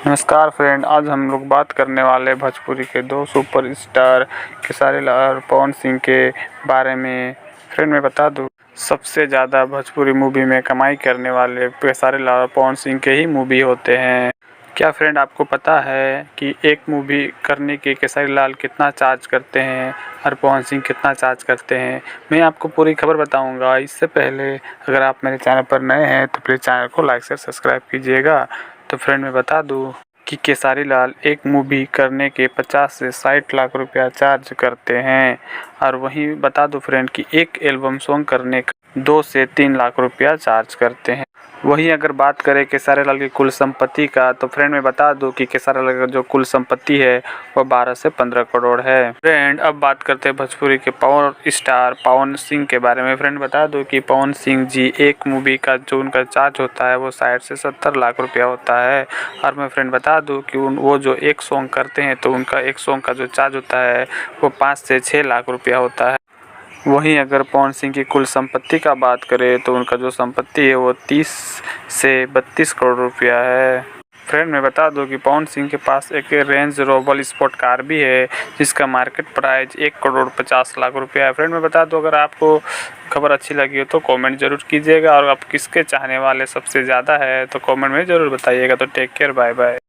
नमस्कार फ्रेंड, आज हम लोग बात करने वाले भोजपुरी के दो सुपरस्टार खेसारी लाल और पवन सिंह के बारे में। फ्रेंड मैं बता दूं, सबसे ज़्यादा भोजपुरी मूवी में कमाई करने वाले खेसारी लाल और पवन सिंह के ही मूवी होते हैं। क्या फ्रेंड आपको पता है कि एक मूवी करने के खेसारी लाल कितना चार्ज करते हैं और पवन सिंह कितना चार्ज करते हैं? मैं आपको पूरी खबर बताऊंगा। इससे पहले अगर आप मेरे चैनल पर नए हैं तो प्लीज़ चैनल को लाइक से सब्सक्राइब कीजिएगा। तो फ्रेंड मैं बता दूं कि खेसारी लाल एक मूवी करने के 50 से 60 लाख रुपया चार्ज करते हैं। और वहीं बता दूं फ्रेंड कि एक एल्बम सॉन्ग करने का 2 से 3 लाख रुपया चार्ज करते हैं। वहीं अगर बात करें खेसारी लाल की कुल संपत्ति का, तो फ्रेंड मैं बता दूं कि खेसारी लाल का जो कुल संपत्ति है वो 12 से 15 करोड़ है। फ्रेंड अब बात करते हैं भोजपुरी के पावर स्टार पवन सिंह के बारे में। फ्रेंड बता दूं कि पवन सिंह जी एक मूवी का जो उनका चार्ज होता है वो 60 से 70 लाख रुपया होता है। और मैं फ्रेंड बता दूं कि वो जो एक सॉन्ग करते हैं तो उनका एक सॉन्ग का जो चार्ज होता है वो 5 से 6 लाख रुपया होता है। वहीं अगर पवन सिंह की कुल संपत्ति का बात करें तो उनका जो संपत्ति है वो 30 से 32 करोड़ रुपया है। फ्रेंड मैं बता दूं कि पवन सिंह के पास एक रेंज रोवर स्पोर्ट कार भी है जिसका मार्केट प्राइस 1 करोड़ 50 लाख रुपया है। फ्रेंड मैं बता दूं, अगर आपको खबर अच्छी लगी हो तो कमेंट जरूर कीजिएगा और आप किसके चाहने वाले सबसे ज़्यादा है तो कमेंट में ज़रूर बताइएगा। तो टेक केयर, बाय बाय।